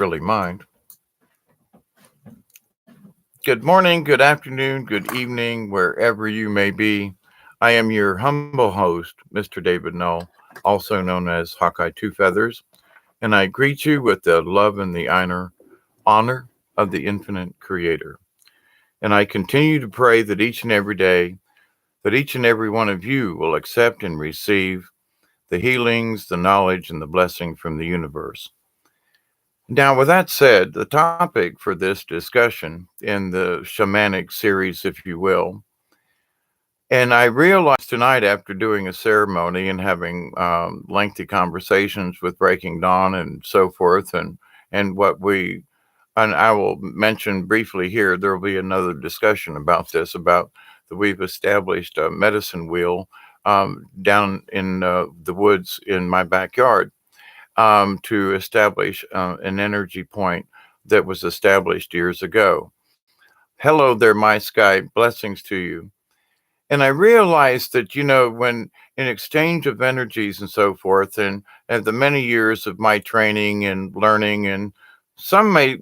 really mind. Good morning, good afternoon, good evening, wherever you may be. I am your humble host, Mr. David Null, also known as Hawkeye Two Feathers, and I greet you with the love and the honor of the infinite creator. And I continue to pray that each and every day, that each and every one of you will accept and receive the healings, the knowledge, and the blessing from the universe. Now, with that said, the topic for this discussion in the shamanic series, if you will, and I realized tonight after doing a ceremony and having lengthy conversations with Breaking Dawn and so forth, and what we, and I will mention briefly here, there will be another discussion about this, about that we've established a medicine wheel down in the woods in my backyard to establish an energy point that was established years ago. Hello there, my sky. Blessings to you. And I realized that, when in exchange of energies and so forth, and the many years of my training and learning, and some may,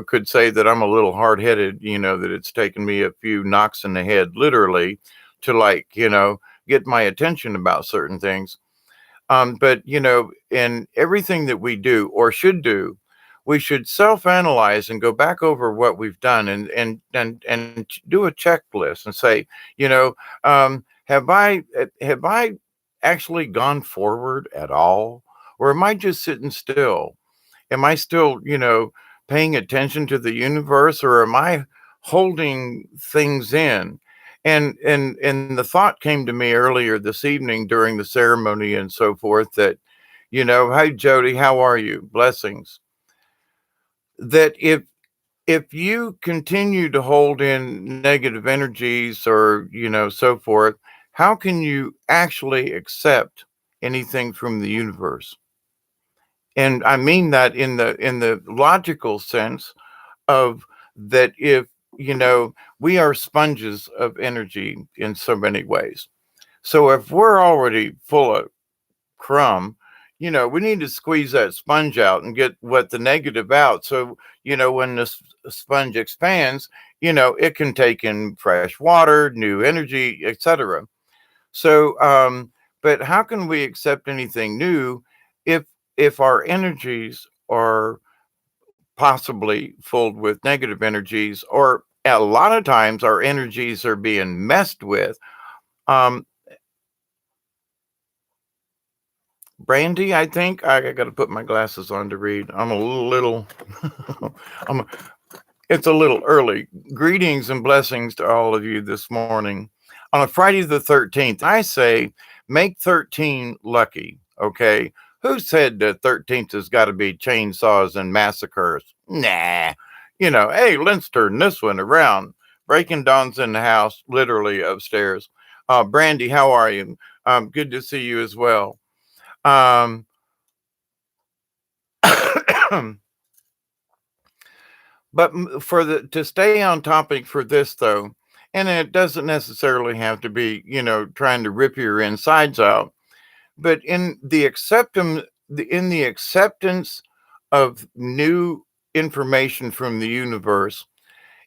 could say that I'm a little hard headed, that it's taken me a few knocks in the head, literally, to like, get my attention about certain things. But in everything that we do or should do, we should self-analyze and go back over what we've done and do a checklist and say, have I actually gone forward at all, or am I just sitting still? Am I still, paying attention to the universe, or am I holding things in? And the thought came to me earlier this evening during the ceremony and so forth that, hey Jody, how are you? Blessings. That if you continue to hold in negative energies or, so forth, how can you actually accept anything from the universe? And I mean that in the logical sense of that if we are sponges of energy in so many ways. So if we're already full of crumb, we need to squeeze that sponge out and get what the negative out. So, when the sponge expands, it can take in fresh water, new energy, etc. So, but how can we accept anything new if our energies are possibly filled with negative energies, or a lot of times our energies are being messed with? Um, Brandy, I think I got to put my glasses on to read. I'm a little, I'm, it's a little early. Greetings and blessings to all of you this morning on a Friday the 13th. I say make 13 lucky. Okay. Who said the 13th has got to be chainsaws and massacres? Nah. Hey, let's turn this one around. Breaking Dawn's in the house, literally upstairs. Brandy, how are you? Good to see you as well. Um, but for the to stay on topic for this though, and it doesn't necessarily have to be, trying to rip your insides out, but in the acceptance of new information from the universe,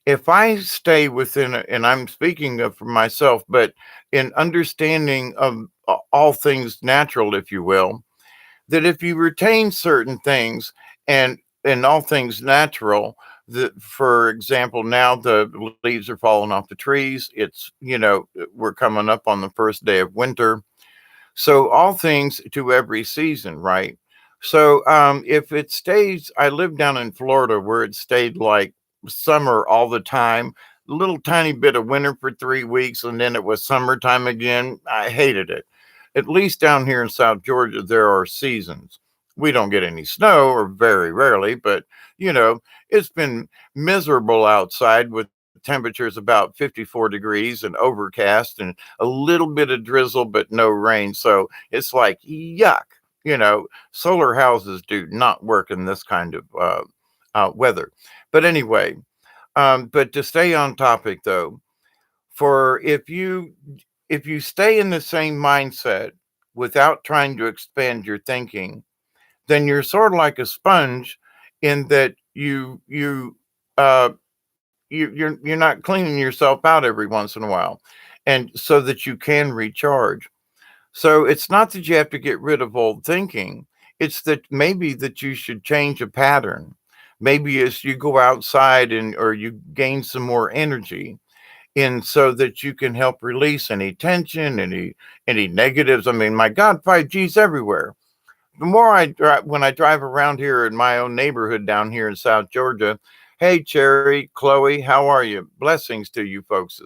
if I stay within and I'm speaking of for myself, but in understanding of all things natural, if you will, that if you retain certain things and all things natural, that for example, now the leaves are falling off the trees. It's, we're coming up on the first day of winter. So all things to every season, right? So if it stays, I live down in Florida where it stayed like summer all the time, a little tiny bit of winter for 3 weeks, and then it was summertime again. I hated it. At least down here in South Georgia, there are seasons. We don't get any snow, or very rarely, but it's been miserable outside with temperatures about 54 degrees and overcast and a little bit of drizzle, but no rain. So it's like, yuck. Solar houses do not work in this kind of weather. But anyway, but to stay on topic though, for if you stay in the same mindset without trying to expand your thinking, then you're sort of like a sponge, in that uh you're not cleaning yourself out every once in a while, and so that you can recharge. So it's not that you have to get rid of old thinking. It's that maybe that you should change a pattern. Maybe as you go outside and or you gain some more energy, and so that you can help release any tension, any negatives. I mean, my God, 5G's everywhere. The more I drive, when I drive around here in my own neighborhood down here in South Georgia, hey Cherry, Chloe, how are you? Blessings to you folks.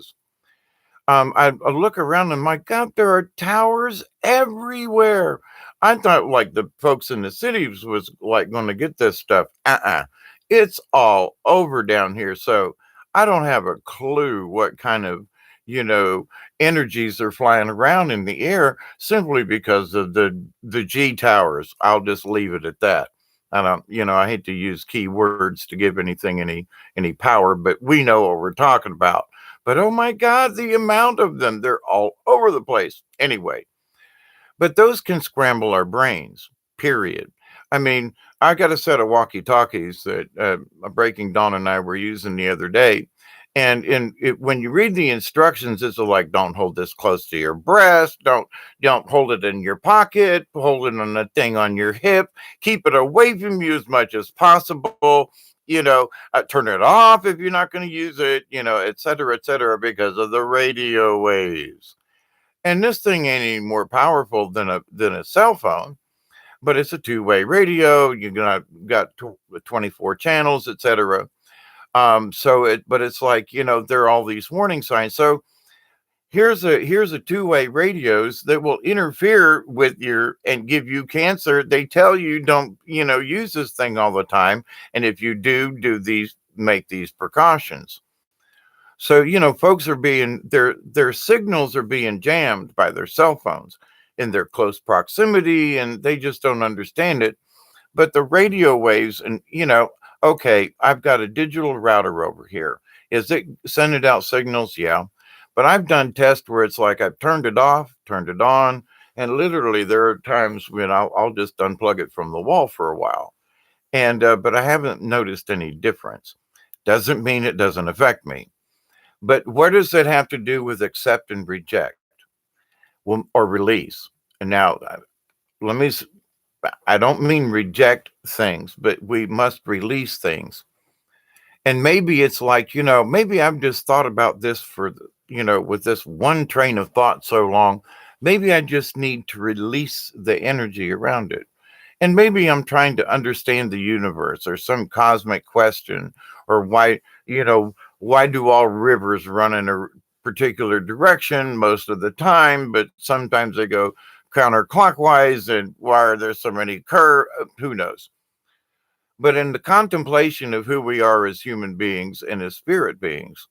I look around and my God, there are towers everywhere. I thought like the folks in the cities was like going to get this stuff. It's all over down here. So I don't have a clue what kind of, you know, energies are flying around in the air simply because of the G towers. I'll just leave it at that. I don't, I hate to use key words to give anything any power, but we know what we're talking about. But oh my God, the amount of them, they're all over the place. Anyway, but those can scramble our brains, period. I mean, I got a set of walkie talkies that Breaking Dawn and I were using the other day. And when you read the instructions, it's like, don't hold this close to your breast. Don't hold it in your pocket. Hold it on a thing on your hip. Keep it away from you as much as possible. Turn it off if you're not going to use it. Et cetera, because of the radio waves. And this thing ain't any more powerful than a cell phone, but it's a two-way radio. You got 24 channels, etc. But it's like there are all these warning signs. So here's a two-way radios that will interfere with your and give you cancer. They tell you don't use this thing all the time, and if you do these make these precautions. So, folks are their signals are being jammed by their cell phones in their close proximity, and they just don't understand it. But the radio waves, and okay, I've got a digital router over here. Is it sending out signals? Yeah. But I've done tests where it's like I've turned it off, turned it on, and literally there are times when I'll just unplug it from the wall for a while. And but I haven't noticed any difference. Doesn't mean it doesn't affect me. But what does that have to do with accept and reject, well, or release? And now, let me, I don't mean reject things, but we must release things. And maybe it's like, maybe I've just thought about this with this one train of thought so long. Maybe I just need to release the energy around it. And maybe I'm trying to understand the universe or some cosmic question, or why do all rivers run in a particular direction most of the time, but sometimes they go counterclockwise, and why are there so many who knows? But in the contemplation of who we are as human beings and as spirit beings,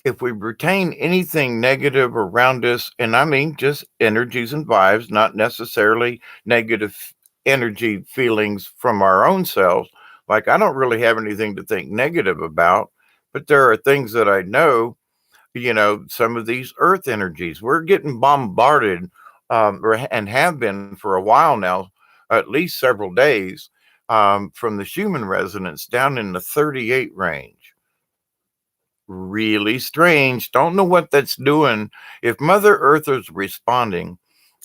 if we retain anything negative around us, and I mean just energies and vibes, not necessarily negative energy feelings from our own selves, like I don't really have anything to think negative about, but there are things that I know, some of these earth energies, we're getting bombarded, and have been for a while now, at least several days, from the Schumann resonance down in the 38 range. Really strange. Don't know what that's doing. If Mother Earth is responding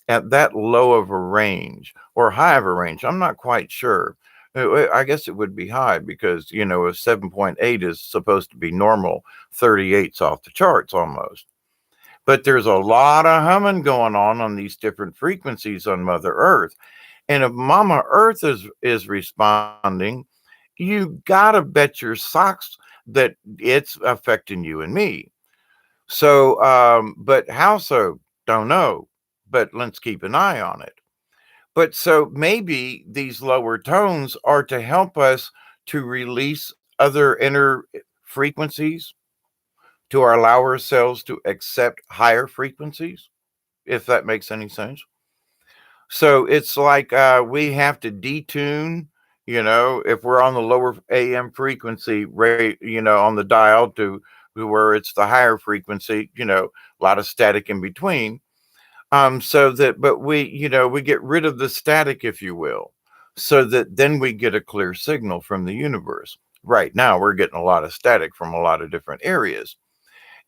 at that low of a range or high of a range, I'm not quite sure. I guess it would be high because, if 7.8 is supposed to be normal, 38's off the charts almost. But there's a lot of humming going on these different frequencies on Mother Earth. And if Mama Earth is responding, you gotta bet your socks that it's affecting you and me. So, but how so? Don't know. But let's keep an eye on it. But so maybe these lower tones are to help us to release other inner frequencies, to allow ourselves to accept higher frequencies, if that makes any sense. So it's like we have to detune, if we're on the lower AM frequency rate, on the dial to where it's the higher frequency, a lot of static in between. So that, but we get rid of the static, if you will. so that then we get a clear signal from the universe. Right now, we're getting a lot of static from a lot of different areas.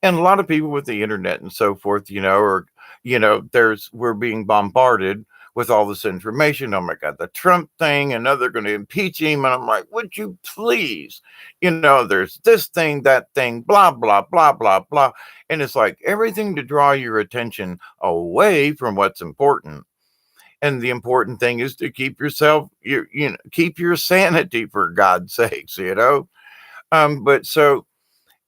And a lot of people with the internet and so forth, we're being bombarded with all this information. Oh my God, the Trump thing, and now they're going to impeach him. And I'm like, would you please? There's this thing, that thing, blah, blah, blah, blah, blah. And it's like everything to draw your attention away from what's important. And the important thing is to keep yourself, keep your sanity for God's sakes. But so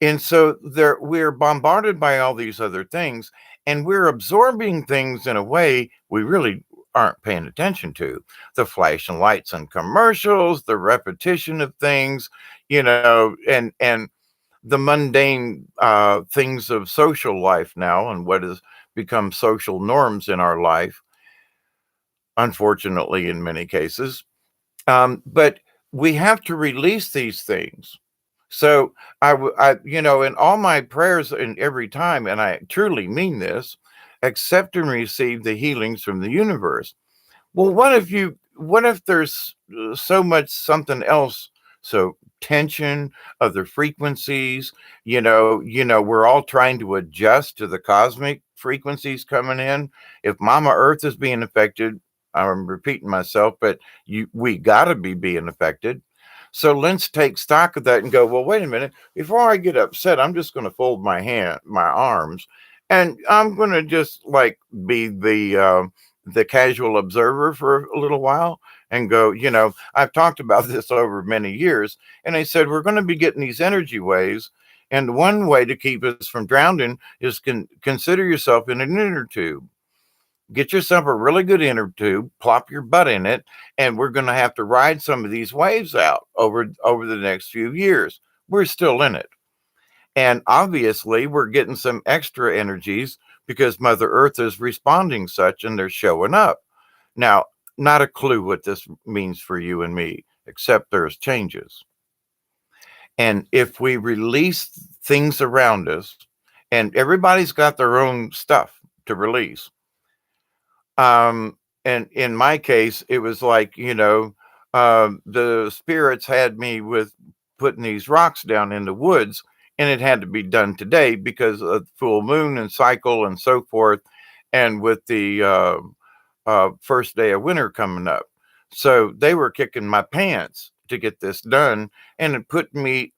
and so there we're bombarded by all these other things, and we're absorbing things in a way we really aren't paying attention to. The flashing lights and commercials, the repetition of things, and the mundane things of social life now, and what has become social norms in our life, unfortunately, in many cases. But we have to release these things. So in all my prayers and every time, and I truly mean this, accept and receive the healings from the universe. Well, what if there's so much something else? So tension, other frequencies, we're all trying to adjust to the cosmic frequencies coming in. If Mama Earth is being affected, I'm repeating myself, but we gotta be being affected. So let's take stock of that and go, well, wait a minute. Before I get upset, I'm just going to fold my arms, and I'm going to just like be the casual observer for a little while and go, I've talked about this over many years. And I said, we're going to be getting these energy waves. And one way to keep us from drowning is consider yourself in an inner tube. Get yourself a really good inner tube, plop your butt in it, and we're going to have to ride some of these waves out over the next few years. We're still in it. And obviously, we're getting some extra energies because Mother Earth is responding such and they're showing up. Now, not a clue what this means for you and me, except there's changes. And if we release things around us, and everybody's got their own stuff to release. And in my case, it was like, the spirits had me with putting these rocks down in the woods, and it had to be done today because of full moon and cycle and so forth, and with the first day of winter coming up. So they were kicking my pants to get this done, and it put me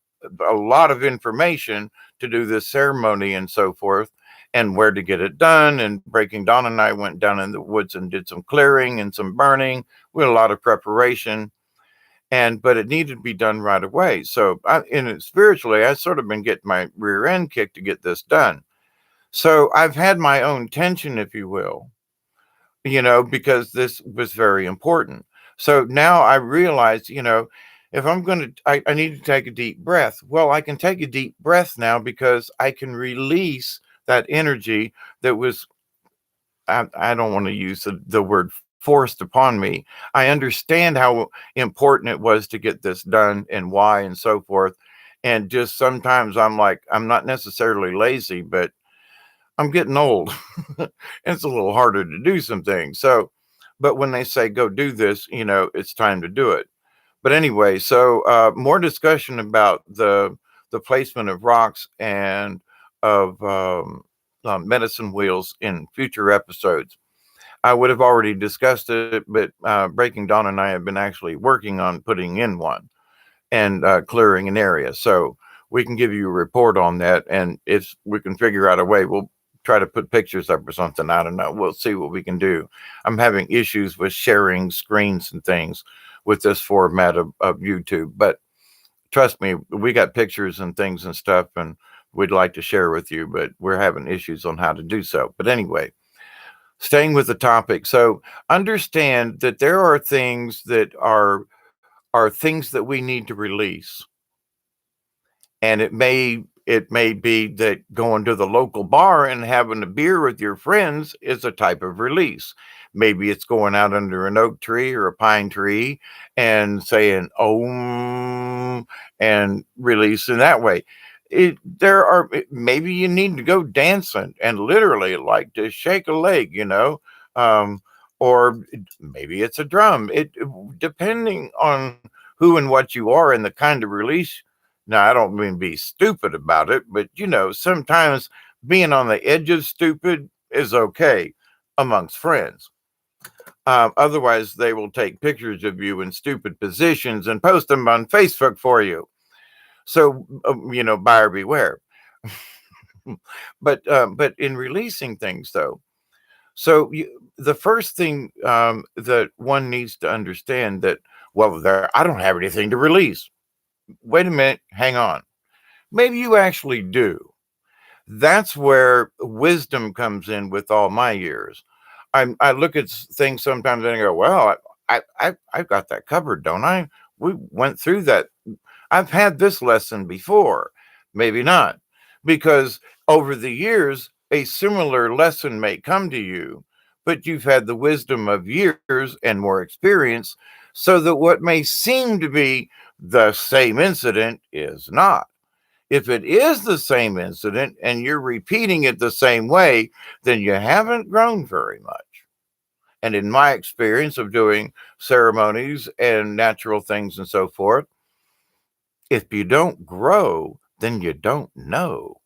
a lot of information to do this ceremony and so forth, and where to get it done. And Breaking Dawn and I went down in the woods and did some clearing and some burning with a lot of preparation. But it needed to be done right away. So spiritually, I sort of been getting my rear end kicked to get this done. So I've had my own tension, if you will, because this was very important. So now I realize, if I need to take a deep breath. Well, I can take a deep breath now because I can release that energy that was, I don't want to use the word forced upon me. I understand how important it was to get this done and why and so forth. And just sometimes I'm like, I'm not necessarily lazy, but I'm getting old. It's a little harder to do some things. So, but when they say go do this, it's time to do it. But anyway, so more discussion about the placement of rocks and of medicine wheels in future episodes. I would have already discussed it, but Breaking Dawn and I have been actually working on putting in one and clearing an area. So we can give you a report on that. And if we can figure out a way, we'll try to put pictures up or something. I don't know. We'll see what we can do. I'm having issues with sharing screens and things with this format of YouTube. But trust me, we got pictures and things and stuff, and we'd like to share with you, but we're having issues on how to do so. But anyway, staying with the topic. So understand that there are things that are things that we need to release. And it may be that going to the local bar and having a beer with your friends is a type of release. Maybe it's going out under an oak tree or a pine tree and saying om and releasing that way. Maybe you need to go dancing and literally like to shake a leg, um, or maybe it's a drum. It depending on who and what you are and the kind of release. Now, I don't mean be stupid about it, but sometimes being on the edge of stupid is okay amongst friends. Otherwise, they will take pictures of you in stupid positions and post them on Facebook for you. So, buyer beware. But in releasing things, though, the first thing that one needs to understand that, well, I don't have anything to release. Wait a minute, hang on. Maybe you actually do. That's where wisdom comes in with all my years. I look at things sometimes and I go, well, I've got that covered, don't I? We went through that. I've had this lesson before. Maybe not, because over the years, a similar lesson may come to you, but you've had the wisdom of years and more experience, so that what may seem to be the same incident is not. If it is the same incident and you're repeating it the same way, then you haven't grown very much. And in my experience of doing ceremonies and natural things and so forth, if you don't grow, then you don't know.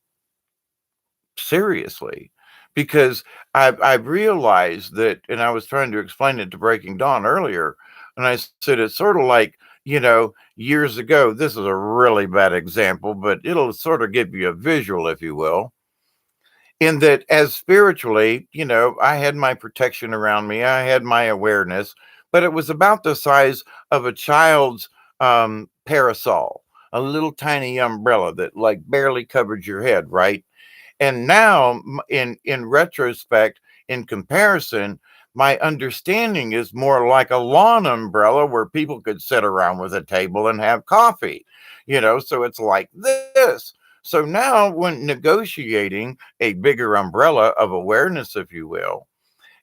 Seriously. Because I've realized that, and I was trying to explain it to Breaking Dawn earlier, and I said it's sort of like, years ago, this is a really bad example, but it'll sort of give you a visual, if you will, in that as spiritually, I had my protection around me, I had my awareness, but it was about the size of a child's parasol, a little tiny umbrella that like barely covered your head, right? And now, in retrospect, in comparison, my understanding is more like a lawn umbrella where people could sit around with a table and have coffee, so it's like this. So now, when negotiating a bigger umbrella of awareness, if you will,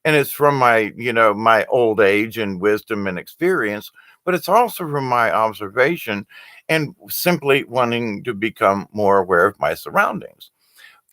and it's from my old age and wisdom and experience, but it's also from my observation and simply wanting to become more aware of my surroundings.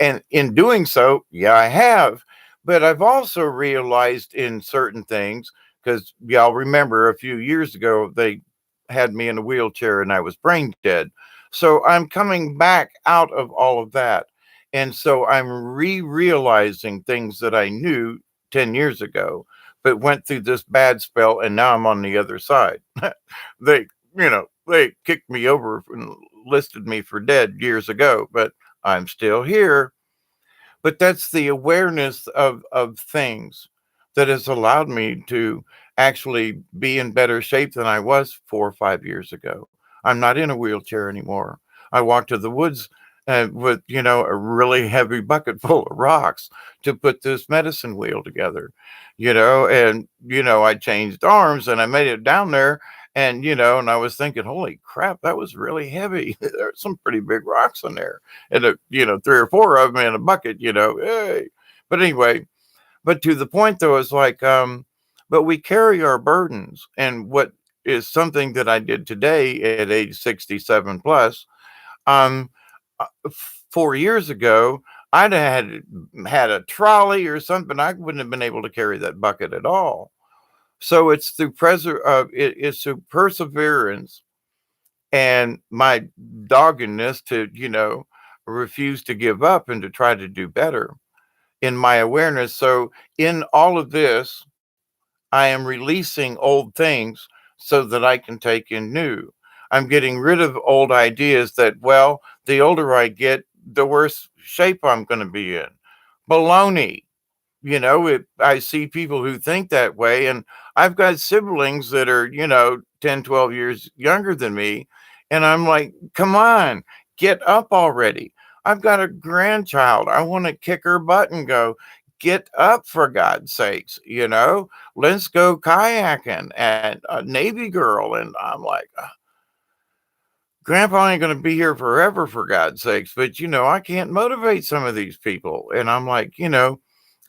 And in doing so, yeah, I have. But I've also realized in certain things, because y'all remember a few years ago, they had me in a wheelchair and I was brain dead. So I'm coming back out of all of that. And so I'm realizing things that I knew 10 years ago, but went through this bad spell. And now I'm on the other side. they, they kicked me over and listed me for dead years ago, but I'm still here. But that's the awareness of things that has allowed me to actually be in better shape than I was 4 or 5 years ago. I'm not in a wheelchair anymore. I walk to the woods with a really heavy bucket full of rocks to put this medicine wheel together, and I changed arms and I made it down there, and I was thinking, holy crap, that was really heavy. There's some pretty big rocks in there, and 3 or 4 of them in a bucket, hey. But anyway, but to the point though, is like, but we carry our burdens, and what is something that I did today at age 67 plus, um, 4 years ago, I'd had a trolley or something. I wouldn't have been able to carry that bucket at all. So it's through it's through perseverance and my doggedness to, refuse to give up and to try to do better in my awareness. So in all of this, I am releasing old things so that I can take in new. I'm getting rid of old ideas that, well, the older I get, the worse shape I'm going to be in. Baloney. I see people who think that way, and I've got siblings that are 10, 12 years younger than me, and I'm like, come on, get up already. I've got a grandchild. I want to kick her butt and go, get up, for God's sakes. Let's go kayaking and a Navy girl. And I'm like, Grandpa ain't going to be here forever, for God's sakes. But, I can't motivate some of these people. And I'm like,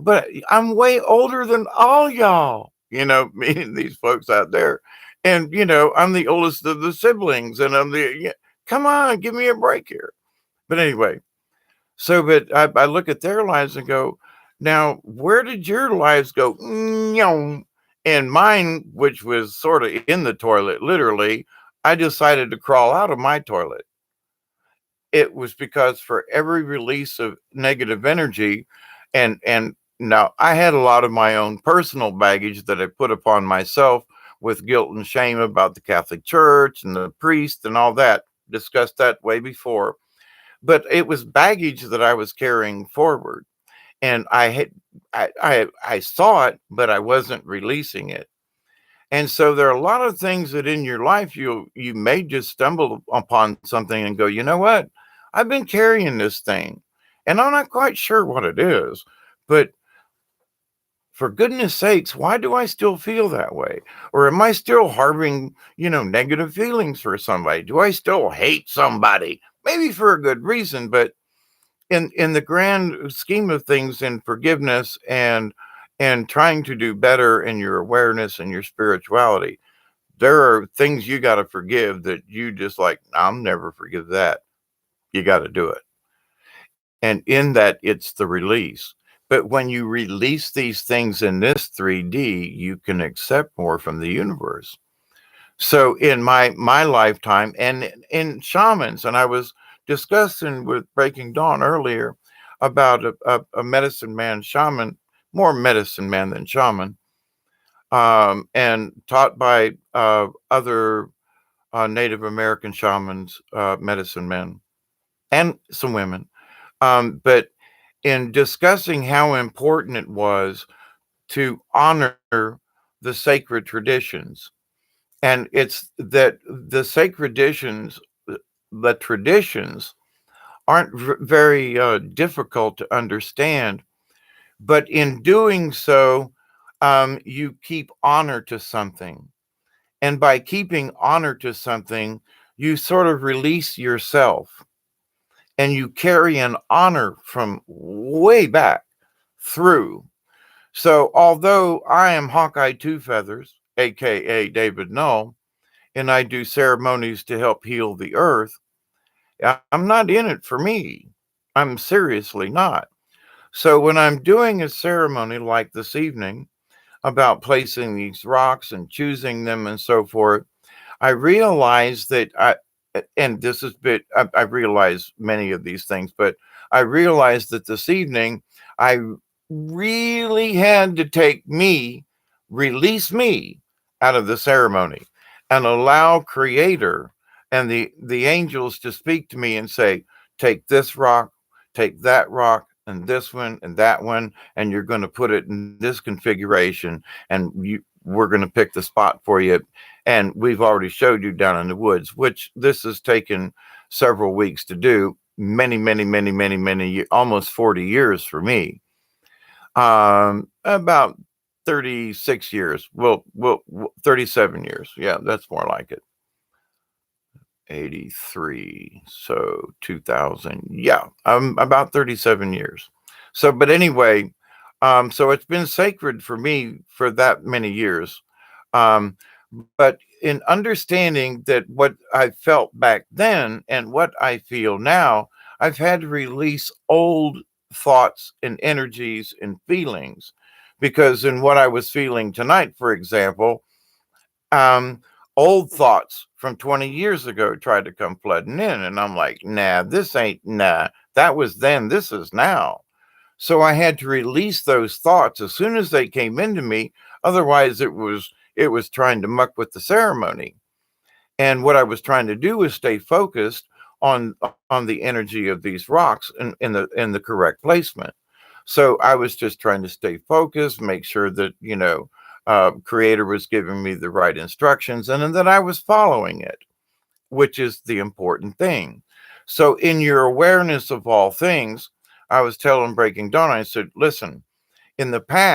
but I'm way older than all y'all, meaning these folks out there. And, I'm the oldest of the siblings, and come on, give me a break here. But anyway, but I look at their lives and go, now, where did your lives go? And mine, which was sort of in the toilet, literally, I decided to crawl out of my toilet. It was because for every release of negative energy, and now I had a lot of my own personal baggage that I put upon myself with guilt and shame about the Catholic Church and the priest and all that. Discussed that way before, but it was baggage that I was carrying forward, and I saw it, but I wasn't releasing it. And so there are a lot of things that in your life you may just stumble upon something and go, you know what? I've been carrying this thing and I'm not quite sure what it is, but for goodness sakes, why do I still feel that way? Or am I still harboring, negative feelings for somebody? Do I still hate somebody? Maybe for a good reason, but in the grand scheme of things, in forgiveness and trying to do better in your awareness and your spirituality, there are things you got to forgive that you just like, I'll never forgive that. You got to do it. And in that, it's the release. But when you release these things in this 3D, you can accept more from the universe. So in my lifetime and in shamans, and I was discussing with Breaking Dawn earlier about a medicine man shaman, more medicine man than shaman, and taught by other Native American shamans, medicine men, and some women. But in discussing how important it was to honor the sacred traditions, and it's that the sacred traditions, the traditions aren't very difficult to understand, but in doing so, you keep honor to something. And by keeping honor to something, you sort of release yourself and you carry an honor from way back through. So, although I am Hawkeye Two Feathers, aka David Null, and I do ceremonies to help heal the earth, I'm not in it for me. I'm seriously not. So, when I'm doing a ceremony like this evening about placing these rocks and choosing them and so forth, I realize that and this is bit, I realize many of these things, but I realized that this evening I really had to release me out of the ceremony and allow Creator and the angels to speak to me and say, take this rock, take that rock, and this one and that one, and you're going to put it in this configuration, and we're going to pick the spot for you. And we've already showed you down in the woods, which this has taken several weeks to do, many, almost 40 years for me. About 36 years. Well, 37 years. Yeah, that's more like it. 83. So 2000. Yeah, about 37 years. So, but anyway, so it's been sacred for me for that many years. Um, but in understanding that what I felt back then and what I feel now, I've had to release old thoughts and energies and feelings, because in what I was feeling tonight, for example, um, old thoughts from 20 years ago tried to come flooding in. And I'm like, nah, this ain't, nah, that was then, this is now. So I had to release those thoughts as soon as they came into me. Otherwise, it was trying to muck with the ceremony. And what I was trying to do was stay focused on the energy of these rocks in the correct placement. So I was just trying to stay focused, make sure that Creator was giving me the right instructions, and then that I was following it, which is the important thing. So in your awareness of all things, I was telling Breaking Dawn, I said, listen, in the past,